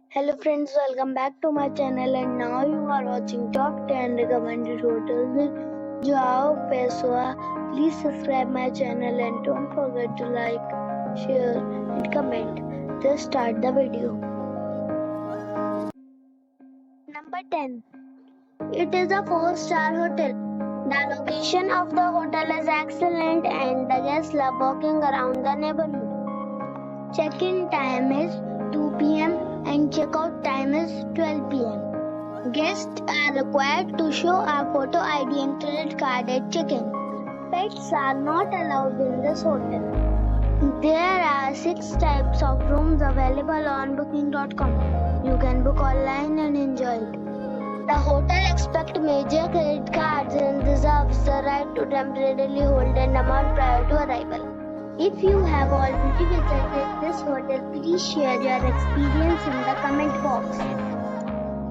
Hello friends, welcome back to my channel and now you are watching top 10 recommended hotels with Joao Pessoa. Please subscribe my channel and don't forget to like, share and comment. Let's start the video. Number 10. It is a 4-star hotel. The location of the hotel is excellent and the guests love walking around the neighborhood. Check-in time is 2 p.m. and check-out time is 12 p.m. Guests are required to show a photo ID and credit card at check-in. Pets are not allowed in this hotel. There are 6 types of rooms available on booking.com. You can book online and enjoy it. The hotel accepts major credit cards and reserves the right to temporarily hold an amount prior to arrival. If you have already visited this hotel, please share your experience in the comment box.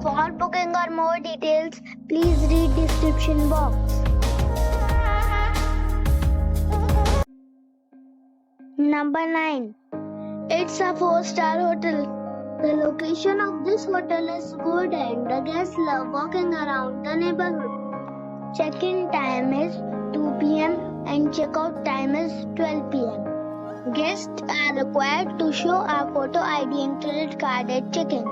For booking or more details, please read description box. Number 9. It's a 4-star hotel. The location of this hotel is good and the guests love walking around the neighborhood. Check-in time is 2 p.m. and check-out time is 12 p.m. Guests are required to show a photo ID and credit card at check-in.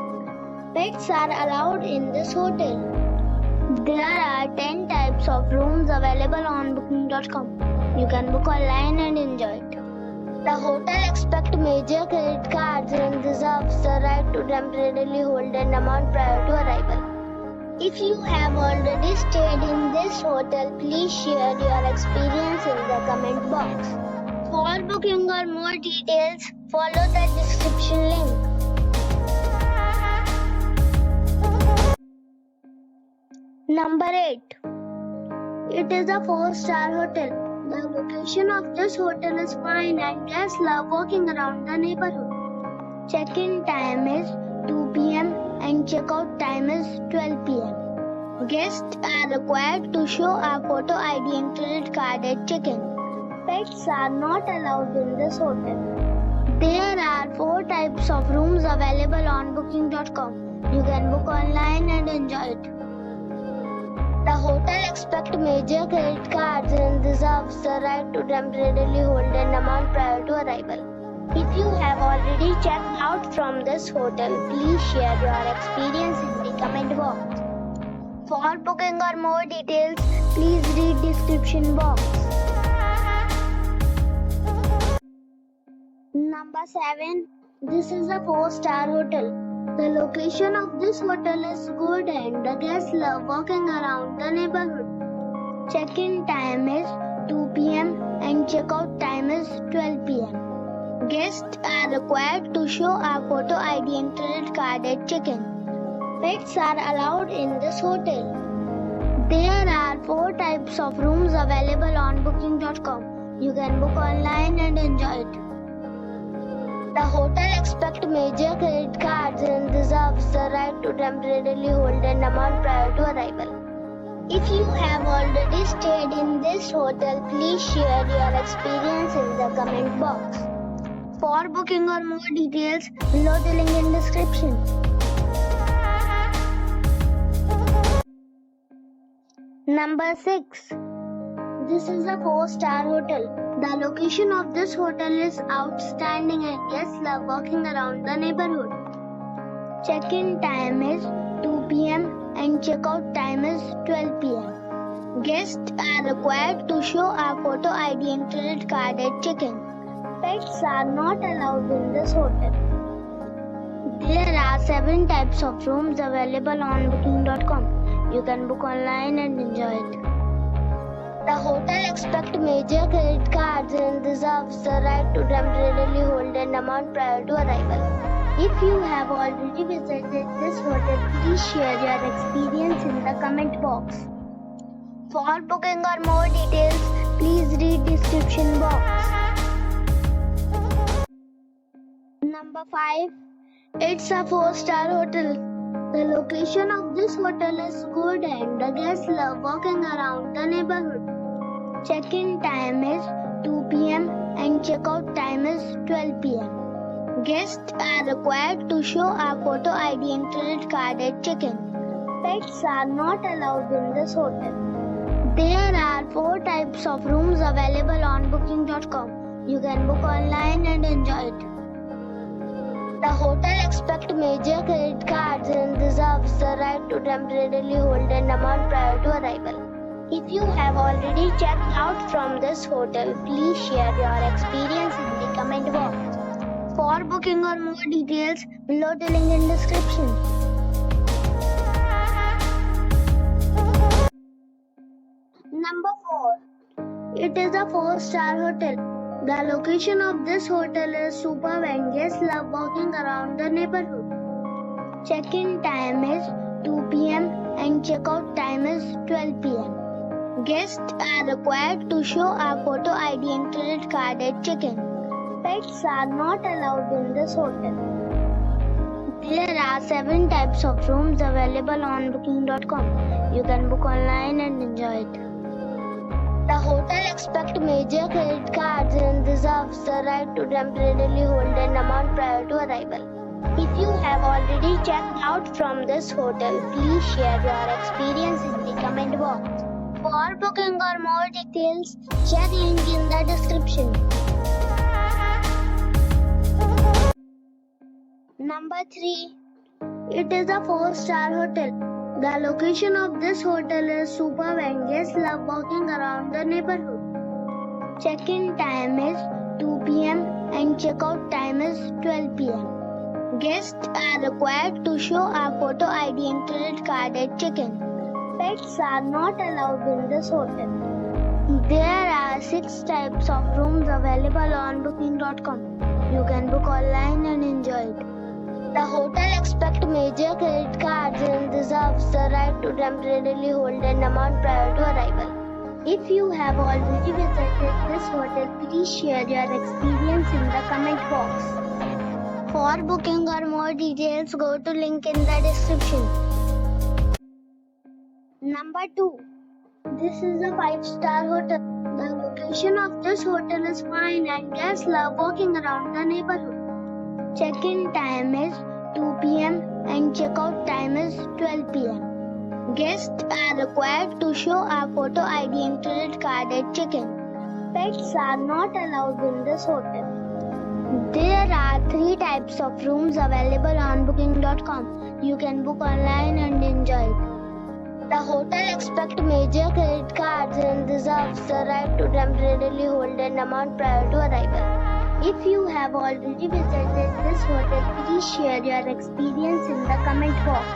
Pets are allowed in this hotel. There are 10 types of rooms available on booking.com. You can book online and enjoy it. The hotel accepts major credit cards and reserves the right to temporarily hold an amount prior to arrival. If you have already stayed in this hotel, please share your experience in the comment box. For booking or more details, follow the description link. Number 8. It is a 4-star hotel. The location of this hotel is fine and guests love walking around the neighborhood. Check-in time is 2 p.m. and check-out time is 12 p.m. Guests are required to show a photo ID and credit card at check-in. Pets are not allowed in this hotel. There are 4 types of rooms available on booking.com. You can book online and enjoy it. The hotel accepts major credit cards and reserves the right to temporarily hold an amount prior to arrival. If you have already checked out from this hotel, please share your experience in the comment box. For booking or more details, please read description box. Number 7. This is a 4-star hotel. The location of this hotel is good and the guests love walking around the neighborhood. Check-in time is 2 p.m. and check-out time is 12 p.m. Guests are required to show a photo ID and credit card at check-in. Pets are allowed in this hotel. There are 4 types of rooms available on booking.com. You can book online and enjoy it. The hotel accepts major credit cards and reserves the right to temporarily hold an amount prior to arrival. If you have already stayed in this hotel, please share your experience in the comment box. For booking or more details, below the link in description. Number 6. This is a 4-star hotel. The location of this hotel is outstanding and guests love walking around the neighborhood. Check-in time is 2 p.m. and check-out time is 12 p.m. Guests are required to show a photo ID and credit card at check-in. Pets are not allowed in this hotel. There are 7 types of rooms available on booking.com. You can book online and enjoy it. The hotel accepts major credit cards and reserves the right to temporarily hold an amount prior to arrival. If you have already visited this hotel, please share your experience in the comment box. For booking or more details, please read description box. Number 5. It's a 4-star hotel. The location of this hotel is good and the guests love walking around the neighborhood. Check-in time is 2 p.m. and check-out time is 12 p.m. Guests are required to show a photo ID and credit card at check-in. Pets are not allowed in this hotel. There are 4 types of rooms available on booking.com. You can book online and enjoy it. The hotel expects major credit cards and reserves the right to temporarily hold an amount prior to arrival. If you have already checked out from this hotel, please share your experience in the comment box. For booking or more details, below the link in description. Number 4. It is a 4-star hotel. The location of this hotel is superb and guests love walking around the neighborhood. Check-in time is 2 p.m. and check-out time is 12 p.m. Guests are required to show a photo ID and credit card at check-in. Pets are not allowed in this hotel. There are 7 types of rooms available on booking.com. You can book online and enjoy it. The hotel expects major credit cards and reserves the right to temporarily hold an amount prior to arrival. If you have already checked out from this hotel, please share your experience in the comment box. For booking or more details, check link in the description. Number 3. It is a 4-star hotel. The location of this hotel is superb and guests love walking around the neighborhood. Check-in time is 2 p.m. and check-out time is 12 p.m. Guests are required to show a photo ID and credit card at check-in. Pets are not allowed in this hotel. There are 6 types of rooms available on booking.com. You can book online and enjoy it. The hotel expects major credit cards and reserves the right to temporarily hold an amount prior to arrival. If you have already visited this hotel, please share your experience in the comment box. For booking or more details, go to link in the description. Number 2. This is a 5-star hotel. The location of this hotel is fine and guests love walking around the neighborhood. Check-in time is 2 p.m. and check-out time is 12 p.m. Guests are required to show a photo ID and credit card at check-in. Pets are not allowed in this hotel. There are 3 types of rooms available on booking.com. You can book online and enjoy it. The hotel expects major credit cards and reserves the right to temporarily hold an amount prior to arrival. If you have already visited this hotel, please share your experience in the comment box.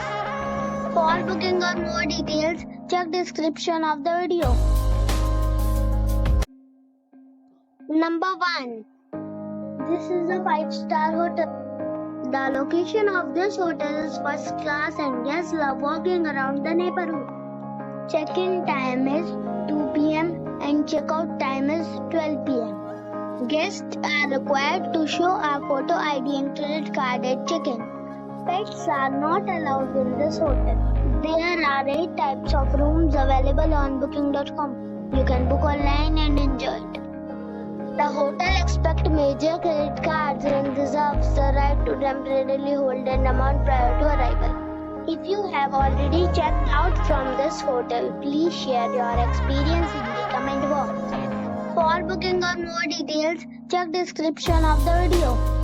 For booking or more details, check description of the video. Number 1. This is a 5-star hotel. The location of this hotel is first class and guests love walking around the neighborhood. Check-in time is 2 p.m. and check-out time is 12 p.m. Guests are required to show a photo ID and credit card at check-in. Pets are not allowed in this hotel. There are 8 types of rooms available on booking.com. You can book online and enjoy it. The hotel expects major credit cards and reserves the right to temporarily hold an amount prior to arrival. If you have already checked out from this hotel, please share your experience in the comment box. For booking or more details, check description of the video.